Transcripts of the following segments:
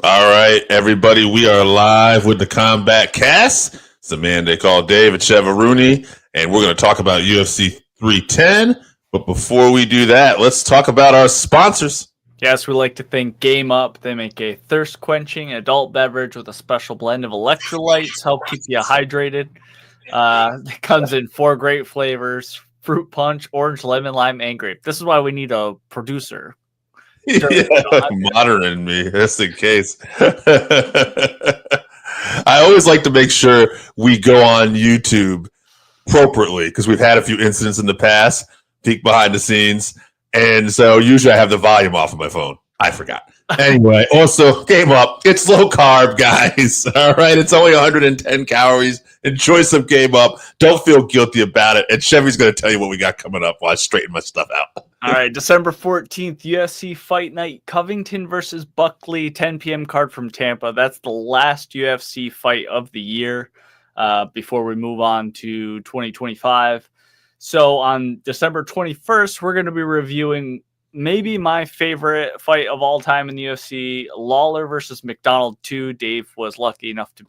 All right, everybody, we are live with the Combatcast. It's the man they call David Chevy, and we're going to talk about UFC 310. But before we do that, let's talk about our sponsors. Yes, we like to thank Game Up. They make a thirst-quenching adult beverage with a special blend of electrolytes, help keep you hydrated. It comes in 4 great flavors: fruit punch, orange, lemon, lime, and grape. This is why we need a producer. Yeah, modern me, just in case. I always like to make sure we go on YouTube appropriately because we've had a few incidents in the past, peek behind the scenes. And so usually I have the volume off of my phone. I forgot. Anyway, also, Game Up. It's low carb, guys. All right. It's only 110 calories. Enjoy some Game Up. Don't feel guilty about it. And Chevy's going to tell you what we got coming up while I straighten my stuff out. All right. December 14th, UFC Fight Night, Covington versus Buckley, 10 p.m. card from Tampa. That's the last UFC fight of the year before we move on to 2025. So on December 21st, we're going to be reviewing maybe my favorite fight of all time in the UFC, Lawler versus McDonald 2. Dave was lucky enough to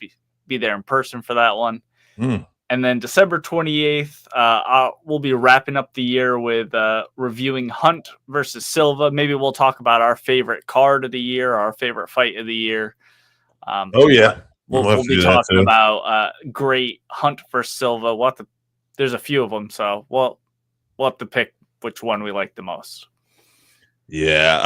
be there in person for that one. And then December 28th, we'll be wrapping up the year with reviewing Hunt versus Silva. Maybe we'll talk about our favorite card of the year, our favorite fight of the year. Oh, yeah. We'll be talking about great Hunt versus Silva. There's a few of them, so we'll have to pick which one we like the most. Yeah.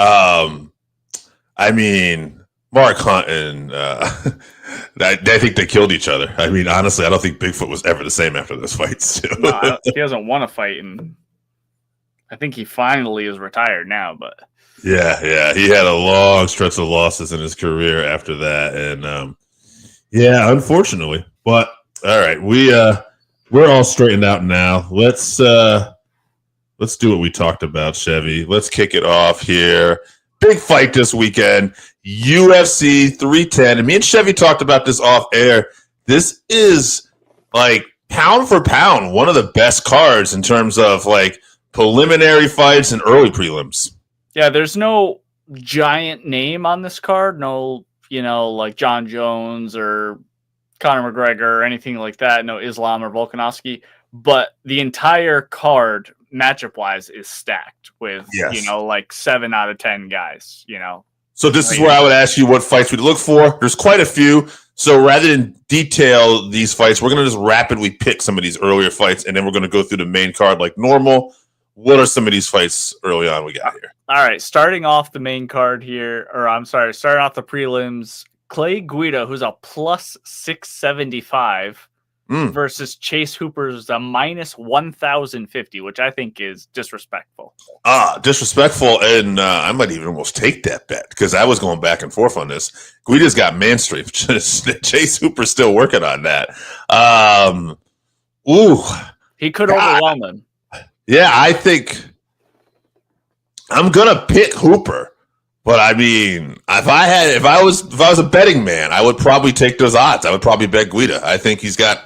I mean, Mark Hunt and I think they killed each other. I mean, honestly, I don't think Bigfoot was ever the same after those fights. No, he hasn't won a fight, and I think he finally is retired now. But yeah, he had a long stretch of losses in his career after that, and yeah, unfortunately. But all right, we're all straightened out now. Let's do what we talked about, Chevy. Let's kick it off here. Big fight this weekend, UFC 310. And me and Chevy talked about this off air. This is like pound for pound, one of the best cards in terms of like preliminary fights and early prelims. Yeah, there's no giant name on this card. No, like John Jones or Conor McGregor or anything like that. No Islam or Volkanovski. But the entire card, matchup-wise, is stacked with, like 7 out of 10 guys, So this is where I would ask you what fights we'd look for. There's quite a few. So rather than detail these fights, we're going to just rapidly pick some of these earlier fights, and then we're going to go through the main card like normal. What are some of these fights early on we got here? All right, starting off the main card here, starting off the prelims, Clay Guida, who's a plus 675, versus Chase Hooper's a minus 1,050, which I think is disrespectful. Disrespectful, and I might even almost take that bet because I was going back and forth on this. Guida's got man strength. Chase Hooper's still working on that. He could overwhelm him. Yeah, I think I'm gonna pick Hooper. But I mean, if I was a betting man, I would probably take those odds. I would probably bet Guida. I think he's got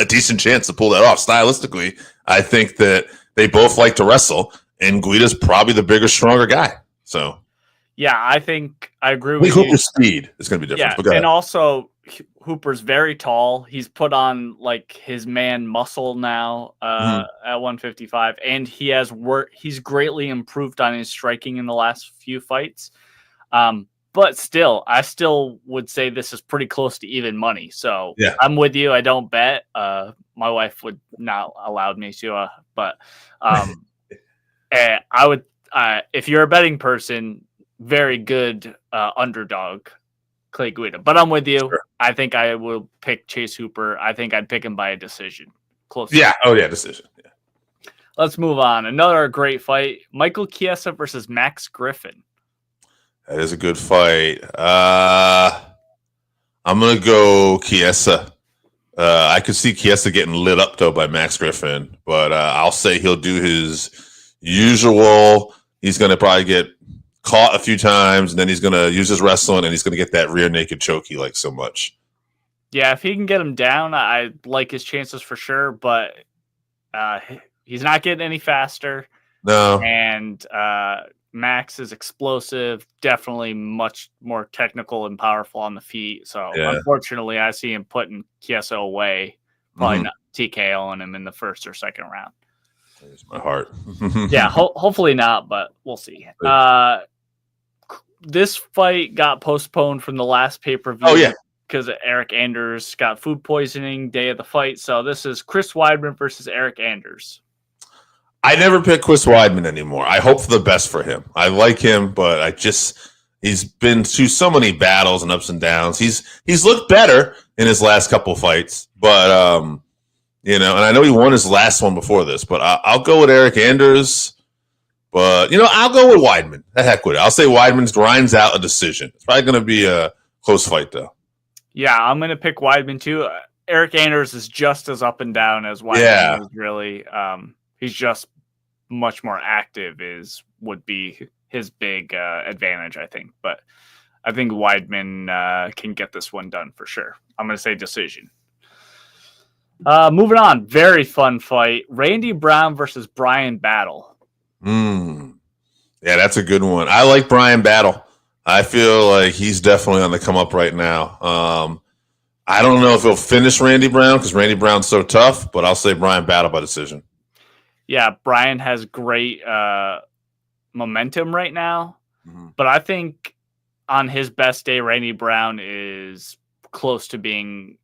a decent chance to pull that off. Stylistically, I think that they both like to wrestle, and Guida's probably the bigger, stronger guy. So, yeah, I think I agree with you. Hooper's speed is going to be different. Yeah, and also Hooper's very tall. He's put on like his man muscle now at 155, and he has he's greatly improved on his striking in the last few fights. But still, I still would say this is pretty close to even money. So yeah. I'm with you. I don't bet. My wife would not allow me to, but I would. If you're a betting person, very good underdog, Clay Guida. But I'm with you. Sure. I think I will pick Chase Hooper. I think I'd pick him by a decision. Close. Yeah. Oh yeah, decision. Yeah. Let's move on. Another great fight: Michael Chiesa versus Max Griffin. That is a good fight. I'm going to go Chiesa. I could see Chiesa getting lit up, though, by Max Griffin. But I'll say he'll do his usual. He's going to probably get caught a few times, and then he's going to use his wrestling, and he's going to get that rear naked choke he likes so much. Yeah, if he can get him down, I like his chances for sure. But he's not getting any faster. No. And Max is explosive, definitely much more technical and powerful on the feet. So unfortunately, I see him putting Chiesa away, probably not TKOing him in the first or second round. There's my heart. Yeah, hopefully not, but we'll see. This fight got postponed from the last pay-per-view. Oh, yeah. Because Eric Anders got food poisoning day of the fight. So this is Chris Weidman versus Eric Anders. I never pick Chris Weidman anymore. I hope for the best for him. I like him, but he's been through so many battles and ups and downs. He's looked better in his last couple fights, but and I know he won his last one before this, but I'll go with Eric Anders. But I'll go with Weidman. The heck with it. I'll say Weidman grinds out a decision. It's probably going to be a close fight, though. Yeah, I'm going to pick Weidman too. Eric Anders is just as up and down as Weidman is really. He's just much more active would be his big advantage, I think. But I think Weidman can get this one done for sure. I'm going to say decision. Moving on. Very fun fight. Randy Brown versus Brian Battle. Yeah, that's a good one. I like Brian Battle. I feel like he's definitely on the come up right now. I don't know if he'll finish Randy Brown because Randy Brown's so tough, but I'll say Brian Battle by decision. Yeah, Brian has great momentum right now, but I think on his best day, Randy Brown is close to being,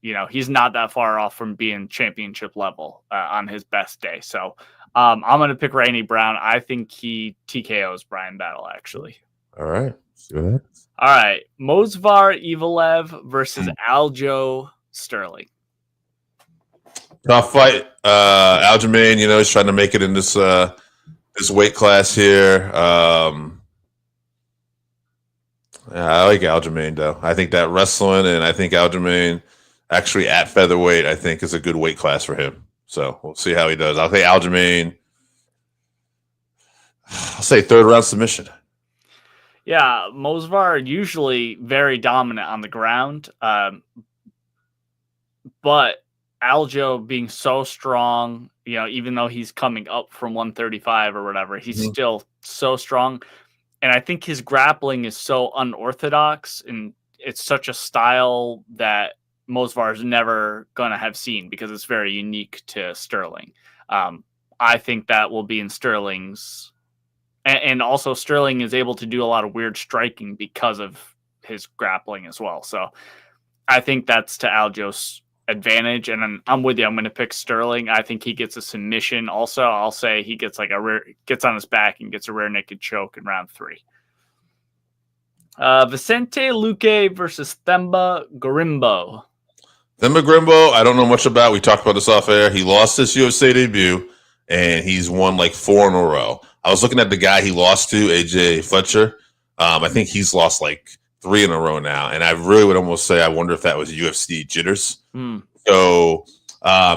he's not that far off from being championship level on his best day. So I'm going to pick Randy Brown. I think he TKOs Brian Battle, actually. All right. See what happens. All right. Movsar Evloev versus Aljo Sterling. Tough fight. Aljamain, he's trying to make it in this weight class here. I like Aljamain, though. I think that wrestling, and I think Aljamain actually at featherweight, I think is a good weight class for him. So we'll see how he does. I'll say Aljamain. I'll say third round submission. Yeah, Movsar usually very dominant on the ground, but Aljo being so strong, even though he's coming up from 135 or whatever, he's still so strong. And I think his grappling is so unorthodox, and it's such a style that Movsar is never going to have seen because it's very unique to Sterling. I think that will be in Sterling's. And also Sterling is able to do a lot of weird striking because of his grappling as well. So I think that's to Aljo's advantage. And I'm with you. I'm going to pick Sterling. I think he gets a submission. Also, I'll say he gets gets on his back and gets a rear naked choke in round 3. Vicente Luque versus Themba Gorimbo. Themba Gorimbo, I don't know much about. We talked about this off air. He lost his UFC debut, and he's won like 4 in a row. I was looking at the guy he lost to, AJ Fletcher. I think he's lost like 3 in a row now. And I really would almost say I wonder if that was UFC jitters. So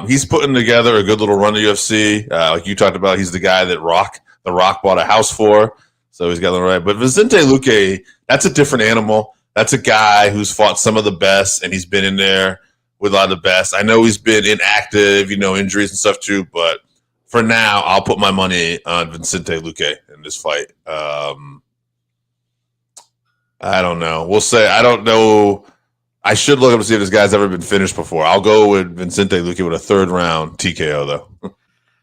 he's putting together a good little run to UFC. Like you talked about, he's the guy that The Rock bought a house for. So he's got it right. But Vicente Luque, that's a different animal. That's a guy who's fought some of the best, and he's been in there with a lot of the best. I know he's been inactive, injuries and stuff too, but for now, I'll put my money on Vicente Luque in this fight. I don't know. We'll say I don't know. I should look up to see if this guy's ever been finished before. I'll go with Vicente Luque with a third round TKO, though.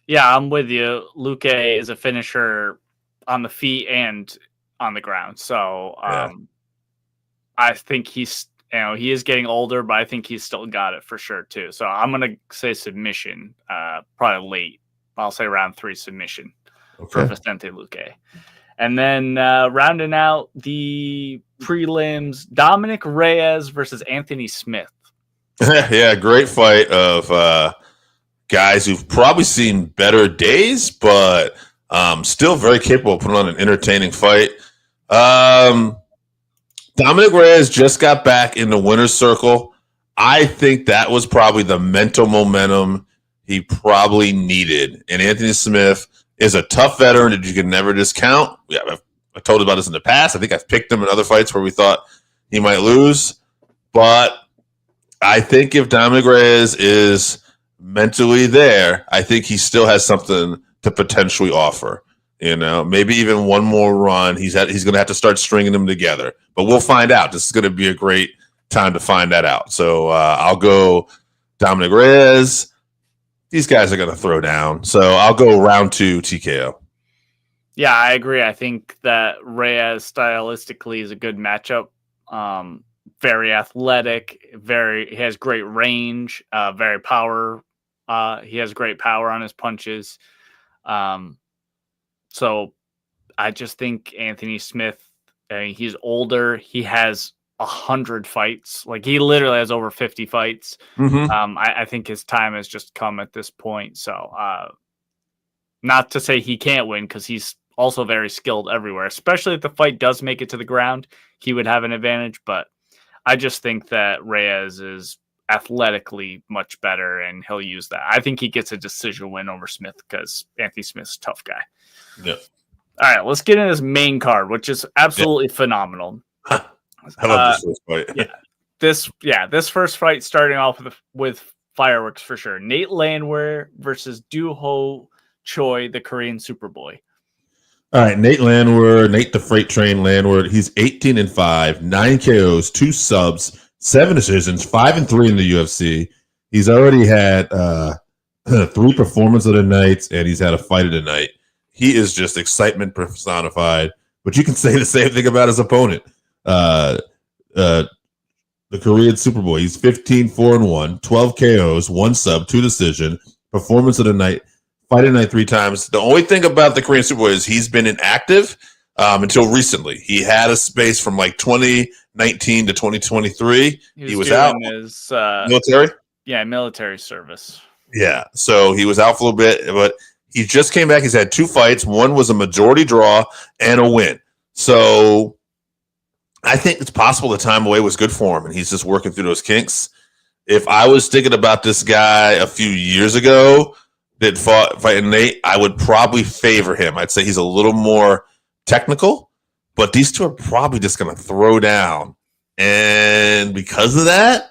Yeah, I'm with you. Luque is a finisher on the feet and on the ground. So I think he's, he is getting older, but I think he's still got it for sure, too. So I'm going to say submission, probably late. I'll say round 3 submission for Vicente Luque. And then rounding out the prelims, Dominic Reyes versus Anthony Smith. Yeah, great fight of guys who've probably seen better days, but still very capable of putting on an entertaining fight. Dominic Reyes just got back in the winner's circle. I think that was probably the mental momentum he probably needed. And Anthony Smith is a tough veteran that you can never discount. Yeah, I've told you about this in the past. I think I've picked him in other fights where we thought he might lose. But I think if Dominic Reyes is mentally there, I think he still has something to potentially offer. Maybe even one more run. He's going to have to start stringing them together, but we'll find out. This is going to be a great time to find that out. So I'll go Dominic Reyes. These guys are going to throw down. So I'll go round 2 TKO. Yeah, I agree. I think that Reyes stylistically is a good matchup. Very athletic, he has great range, very power. He has great power on his punches. So I just think Anthony Smith, he's older. He has 100 fights. Like, he literally has over 50 fights. Mm-hmm. I think his time has just come at this point. So not to say he can't win, because he's also very skilled everywhere, especially if the fight does make it to the ground, he would have an advantage. But I just think that Reyes is athletically much better, and he'll use that. I think he gets a decision win over Smith, because Anthony Smith's a tough guy. Yeah. All right, let's get into his main card, which is absolutely phenomenal. I love this fight. This first fight starting off with fireworks for sure. Nate Landwehr versus Doo-Ho Choi, the Korean Superboy. All right, Nate the Freight Train Landwehr. He's 18-5, 9 KOs, 2 subs, 7 decisions, 5-3 in the UFC. He's already had 3 performances of the night, and he's had a fight of the night. He is just excitement personified. But you can say the same thing about his opponent, the Korean Superboy. He's 15-4-1, 12 KOs, 1 sub, 2 decision, performance of the night, fight of the night 3 times. The only thing about the Korean Superboy is he's been inactive until recently. He had a space from like 2019 to 2023. He was out. His, military? Yeah, military service. Yeah, so he was out for a little bit, but he just came back. He's had 2 fights. One was a majority draw and a win. So I think it's possible the time away was good for him, and he's just working through those kinks. If I was thinking about this guy a few years ago that fighting Nate, I would probably favor him. I'd say he's a little more technical, but these two are probably just going to throw down. And because of that,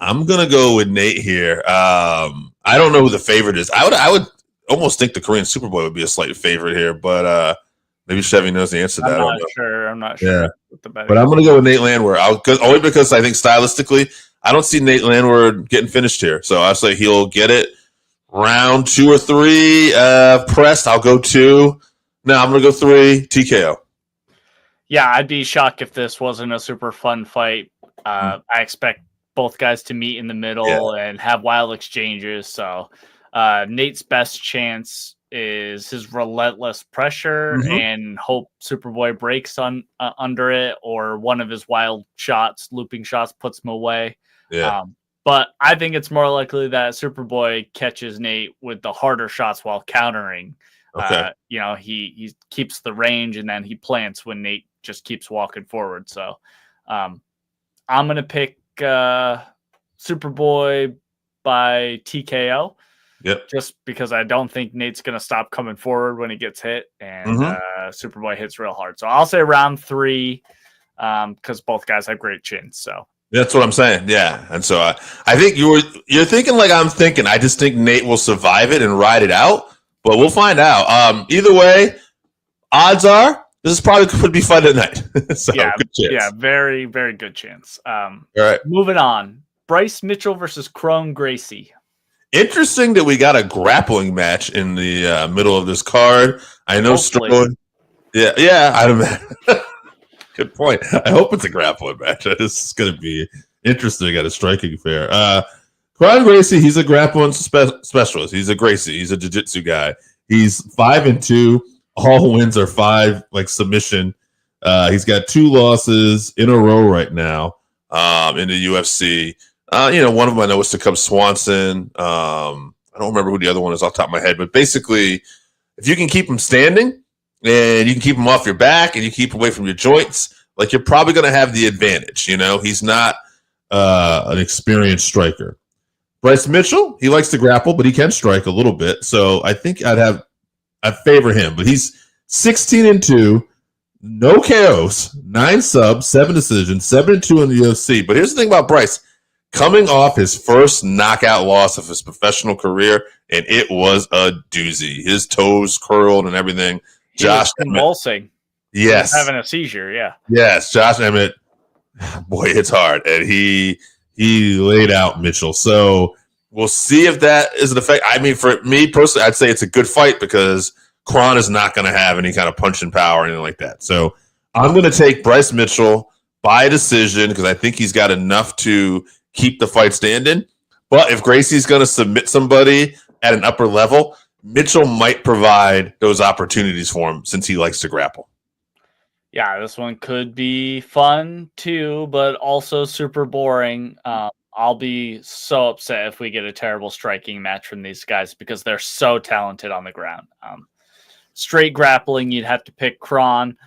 I'm going to go with Nate here. I don't know who the favorite is. I would almost think the Korean Superboy would be a slight favorite here, but maybe Chevy knows the answer to that. I'm not sure. Yeah. But I'm going to go with Nate Landwehr. Only because I think stylistically, I don't see Nate Landwehr getting finished here. So I'll say he'll get it round 2 or 3. Pressed, I'll go 2. No, I'm going to go 3. TKO. Yeah, I'd be shocked if this wasn't a super fun fight. I expect both guys to meet in the middle and have wild exchanges. So Nate's best chance is his relentless pressure and hope Superboy breaks under it, or one of his wild shots, looping shots, puts him away. Yeah. But I think it's more likely that Superboy catches Nate with the harder shots while countering. Okay. He keeps the range, and then he plants when Nate just keeps walking forward. So I'm going to pick Superboy by TKO. Yep. Just because I don't think Nate's going to stop coming forward when he gets hit, and Superboy hits real hard. So I'll say round 3 because both guys have great chins. So that's what I'm saying. Yeah. And so I think you're thinking like I'm thinking. I just think Nate will survive it and ride it out, but we'll find out. Either way, odds are this is probably could be fun tonight. So yeah, good chance. Yeah, very, very good chance. All right. Moving on. Bryce Mitchell versus Kron Gracie. Interesting that we got a grappling match in the middle of this card. I know Sterling. Yeah. I don't. Good point. I hope it's a grappling match. This is going to be interesting at a striking fair. Kron Gracie, he's a grappling specialist. He's a Gracie. He's a jiu-jitsu guy. He's 5-2. All wins are 5 submission. He's got 2 losses in a row right now in the UFC. One of them I know is to Cub Swanson. I don't remember who the other one is off the top of my head, but basically, if you can keep him standing and you can keep him off your back and you keep away from your joints, you're probably going to have the advantage. He's not an experienced striker. Bryce Mitchell, he likes to grapple, but he can strike a little bit. So I think I'd favor him, but he's 16-2, no KOs, 9 subs, 7 decisions, 7-2 in the UFC. But here's the thing about Bryce. coming off his first knockout loss of his professional career, and it was a doozy. His toes curled and everything. Josh convulsing. Yes. Having a seizure, yeah. Yes, Josh Emmett, boy, it's hard. And he laid out Mitchell. So we'll see if that is an effect. I mean, for me personally, I'd say it's a good fight because Kron is not going to have any kind of punching power or anything like that. So I'm going to take Bryce Mitchell by decision because I think he's got enough to keep the fight standing. But if Gracie's going to submit somebody at an upper level, Mitchell might provide those opportunities for him since he likes to grapple. Yeah, this one could be fun too, but also super boring. I'll be so upset if we get a terrible striking match from these guys because they're so talented on the ground. Straight grappling, you'd have to pick Kron.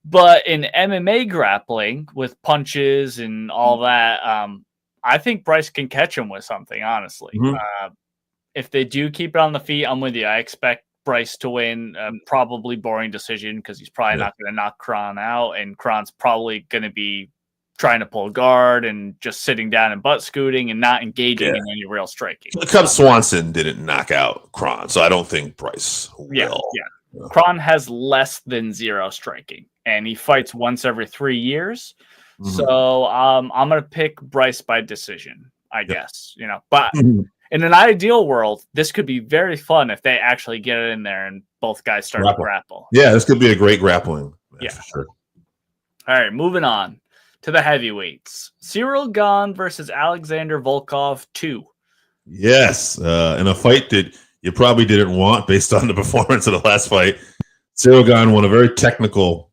But in MMA grappling with punches and all that, I think Bryce can catch him with something, honestly. Mm-hmm. If they do keep it on the feet, I'm with you. I expect Bryce to win, probably boring decision because he's probably not going to knock Kron out, and Kron's probably going to be trying to pull guard and just sitting down and butt scooting and not engaging in any real striking. Cub Swanson didn't knock out Kron, so I don't think Bryce will. Yeah. Kron has less than 0 striking, and he fights once every 3 years. Mm-hmm. So I'm going to pick Bryce by decision, I guess. But in an ideal world, this could be very fun if they actually get it in there and both guys start to grapple. Yeah, this could be a great grappling match for sure. All right, moving on to the heavyweights. Ciryl Gane versus Alexander Volkov 2. Yes, in a fight that you probably didn't want based on the performance of the last fight. Ciryl Gane won a very technical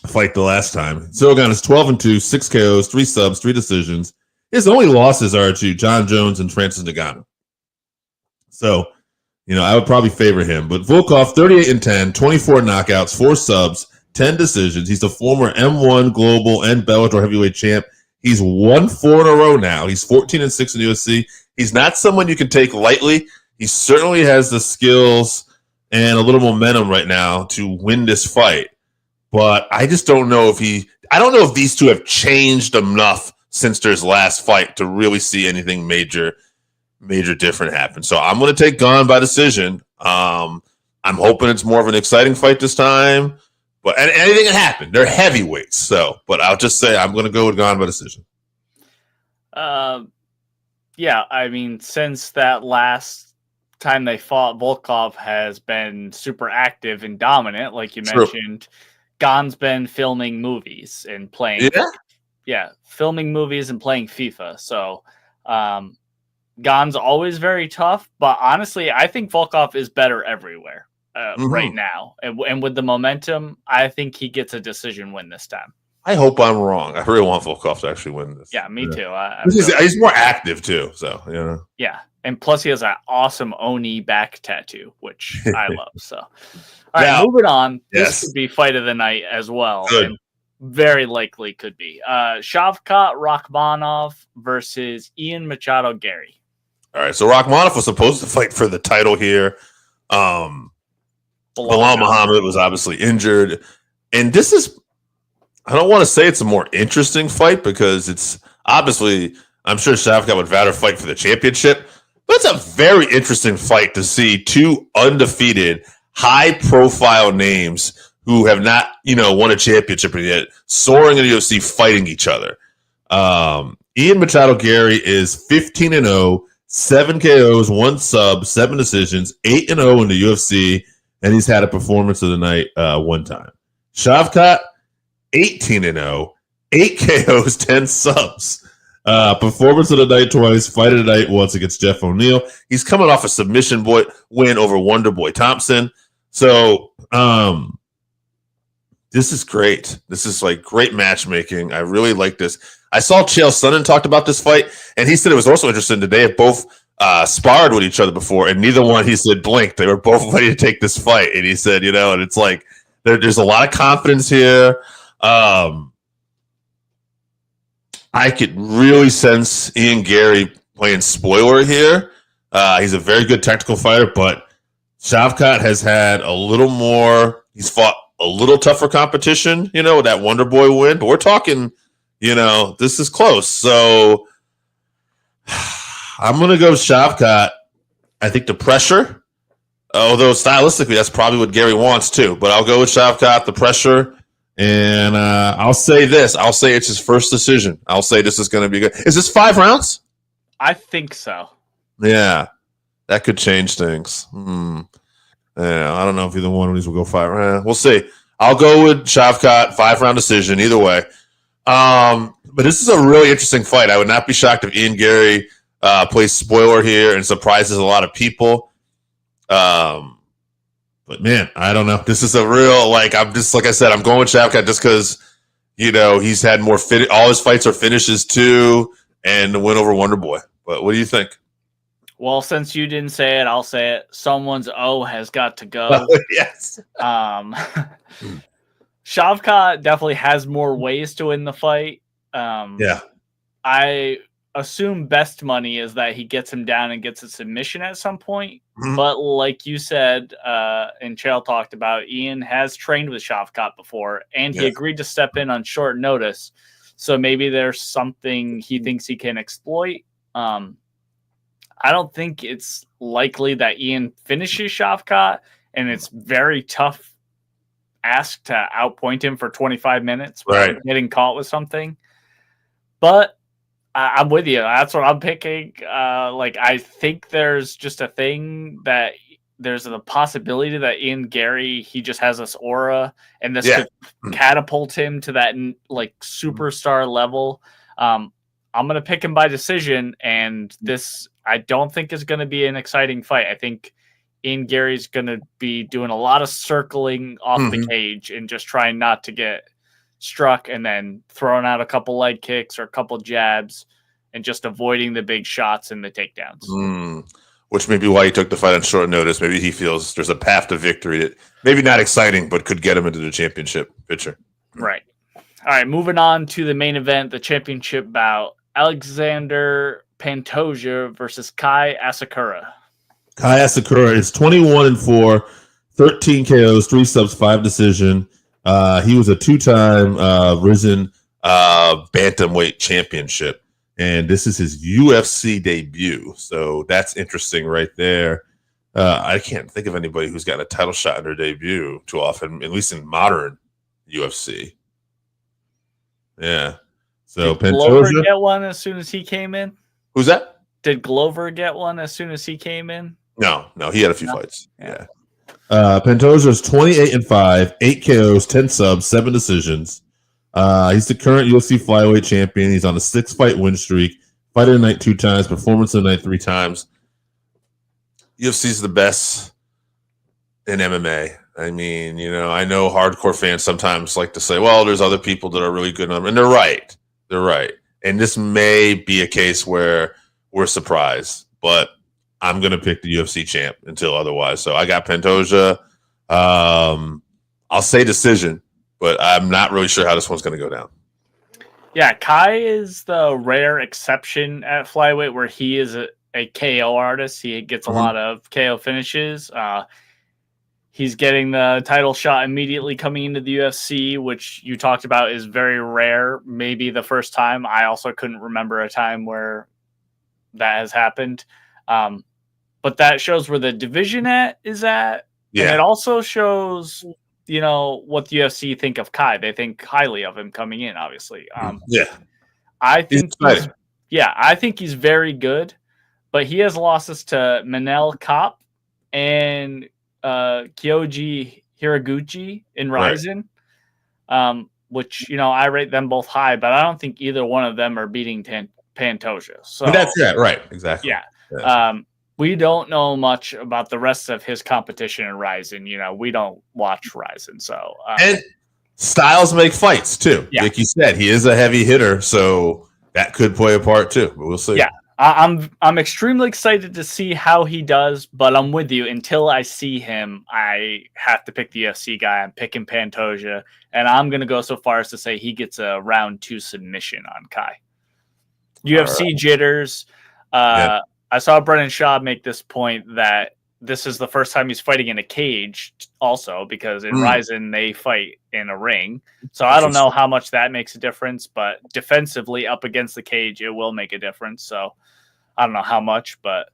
fight the last time. Ciryl Gane is 12-2, 6 KOs, 3 subs, 3 decisions. His only losses are to John Jones and Francis Ngannou. So, I would probably favor him. But Volkov, 38-10, 24 knockouts, 4 subs, 10 decisions. He's the former M1 Global and Bellator heavyweight champ. He's won 4 in a row now. He's 14-6 in the UFC. He's not someone you can take lightly. He certainly has the skills and a little momentum right now to win this fight. But I just don't know if I don't know if these two have changed enough since their last fight to really see anything major different happen. So I'm going to take Gane by decision. I'm hoping it's more of an exciting fight this time, but anything can happen. They're heavyweights. But I'll just say I'm going to go with Gane by decision. Yeah. I mean, since that last time they fought, Volkov has been super active and dominant. Like you mentioned, Gane's been filming movies and playing. Yeah, filming movies and playing FIFA. So Gane's always very tough, but honestly, I think Volkov is better everywhere right now. And with the momentum, I think he gets a decision win this time. I hope I'm wrong. I really want Volkov to actually win this. Yeah, me too. He's more active too, so. Yeah, and plus he has an awesome Oni back tattoo, which I love. So, all right, moving on. This could be fight of the night as well. Good. And very likely could be. Shavkat Rakhmonov versus Ian Machado Garry. All right, so Rakhmonov was supposed to fight for the title here. Bilal Muhammad was obviously injured. And this is, I don't want to say it's a more interesting fight because it's obviously, I'm sure Shavkat would rather fight for the championship. But it's a very interesting fight to see 2 undefeated, high-profile names who have not, won a championship yet, soaring in the UFC, fighting each other. Ian Machado Garry is 15-0, 7 KOs, 1 sub, 7 decisions, 8-0 in the UFC, and he's had a performance of the night 1 time. Shavkat, 18-0, 8 KOs, 10 subs. Performance of the night twice, fight of the night once against Jeff O'Neal. He's coming off a submission win over Wonder Boy Thompson. So, this is great. This is great matchmaking. I really like this. I saw Chael Sonnen talked about this fight, and he said it was also interesting that they have both sparred with each other before, and neither one, he said, blinked. They were both ready to take this fight, and he said, and it's there's a lot of confidence here. I could really sense Ian Garry playing spoiler here. He's a very good technical fighter, but Shavkat has had a little more. He's fought a little tougher competition, with that Wonder Boy win. But we're talking, this is close. So I'm going to go Shavkat. I think the pressure, although stylistically, that's probably what Gary wants too. But I'll go with Shavkat, the pressure. And I'll say this. I'll say it's his first decision. I'll say this is going to be good. Is this 5 rounds? I think so. Yeah. That could change things. Yeah, I don't know if either one of these will go 5 rounds. We'll see. I'll go with Shavkat, 5-round decision, either way. But this is a really interesting fight. I would not be shocked if Ian Garry plays spoiler here and surprises a lot of people. But man, I don't know. This is a real, I'm just, like I said, I'm going with Shavkat just because, he's had more all his fights are finishes too, and the win over Wonder Boy. But what do you think? Well, since you didn't say it, I'll say it. Someone's O has got to go. Yes. Shavkat definitely has more ways to win the fight. Yeah. I assume best money is that he gets him down and gets a submission at some point. Mm-hmm. But like you said, and Chael talked about, Ian has trained with Shavkat before, and he agreed to step in on short notice. So maybe there's something he thinks he can exploit. I don't think it's likely that Ian finishes Shavkat, and it's very tough ask to outpoint him for 25 minutes without getting caught with something. But I'm with you. That's what I'm picking. I think there's just a thing that there's a possibility that Ian Garry, he just has this aura, and this could catapult him to that superstar level. I'm going to pick him by decision, and this I don't think is going to be an exciting fight. I think Ian Gary's going to be doing a lot of circling off the cage and just trying not to get struck, and then throwing out a couple leg kicks or a couple jabs and just avoiding the big shots and the takedowns. Which may be why he took the fight on short notice. Maybe he feels there's a path to victory that maybe not exciting, but could get him into the championship picture. Right. All right, moving on to the main event, the championship bout. Alexandre Pantoja versus Kai Asakura. Kai Asakura is 21-4, 13 KOs, 3 subs, 5 decision. He was a 2-time risen bantamweight championship, and this is his UFC debut. So that's interesting right there. I can't think of anybody who's gotten a title shot in their debut too often, at least in modern UFC. Yeah. So did Glover get one as soon as he came in? Who's that? Did Glover get one as soon as he came in? No, he had a few fights. Yeah. Pantoja is 28-5, 8 KOs, 10 subs, 7 decisions. He's the current UFC Flyweight champion. He's on a 6-fight win streak. Fighter of the night 2 times, performance of the night 3 times. UFC's the best in MMA. I mean, I know hardcore fans sometimes like to say, well, there's other people that are really good. And they're right. They're right. And this may be a case where we're surprised, but I'm going to pick the UFC champ until otherwise. So I got Pantoja. I'll say decision, but I'm not really sure how this one's going to go down. Yeah, Kai is the rare exception at flyweight where he is a KO artist. He gets a lot of KO finishes. He's getting the title shot immediately coming into the UFC, which you talked about is very rare. Maybe the first time. I also couldn't remember a time where that has happened. But that shows where the division is at. Yeah. And it also shows, what the UFC think of Kai. They think highly of him coming in, obviously. I think he's very good, but he has losses to Manel Kape and Kyoji Hiraguchi in Ryzen, which, I rate them both high, but I don't think either one of them are beating Pantoja. So that's it, right? Exactly. Yeah. We don't know much about the rest of his competition in Ryzen. We don't watch Ryzen, so and styles make fights too. Yeah. Like you said, he is a heavy hitter, so that could play a part too. But we'll see. Yeah, I'm extremely excited to see how he does, but I'm with you. Until I see him, I have to pick the UFC guy. I'm picking Pantoja, and I'm going to go so far as to say he gets a round 2 submission on Kai. UFC jitters. I saw Brennan Schaub make this point that this is the first time he's fighting in a cage also, because in Ryzen they fight in a ring. So I don't know how much that makes a difference, but defensively up against the cage, it will make a difference. So I don't know how much, but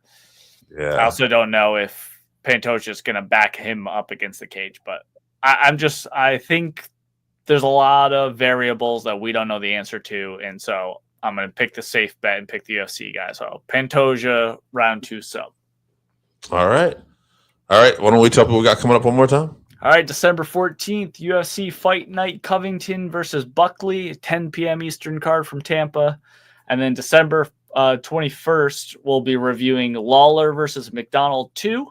I also don't know if Pantoja is going to back him up against the cage. But I think there's a lot of variables that we don't know the answer to, and so I'm going to pick the safe bet and pick the UFC guy. So Pantoja round 2 sub. All right. Why don't we tell people we got coming up one more time? All right, December 14th, UFC Fight Night Covington versus Buckley, 10 p.m. Eastern card from Tampa. And then December 21st, we'll be reviewing Lawler versus McDonald 2.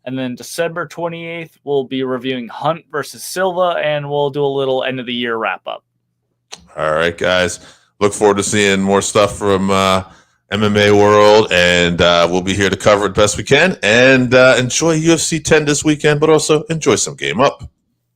And then December 28th, we'll be reviewing Hunt versus Silva, and we'll do a little end-of-the-year wrap-up. All right, guys. Look forward to seeing more stuff from MMA world, and we'll be here to cover it best we can. And enjoy UFC 10 this weekend, but also enjoy some Game Up.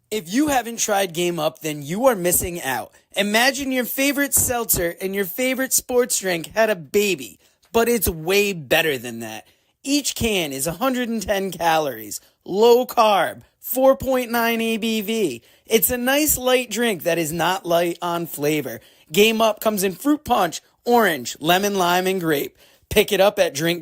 If you haven't tried Game Up, then you are missing out. Imagine your favorite seltzer and your favorite sports drink had a baby, but it's way better than that. Each can is 110 calories, low carb, 4.9 ABV. It's a nice light drink that is not light on flavor. Game Up comes in fruit punch, orange, lemon, lime, and grape. Pick it up at Drink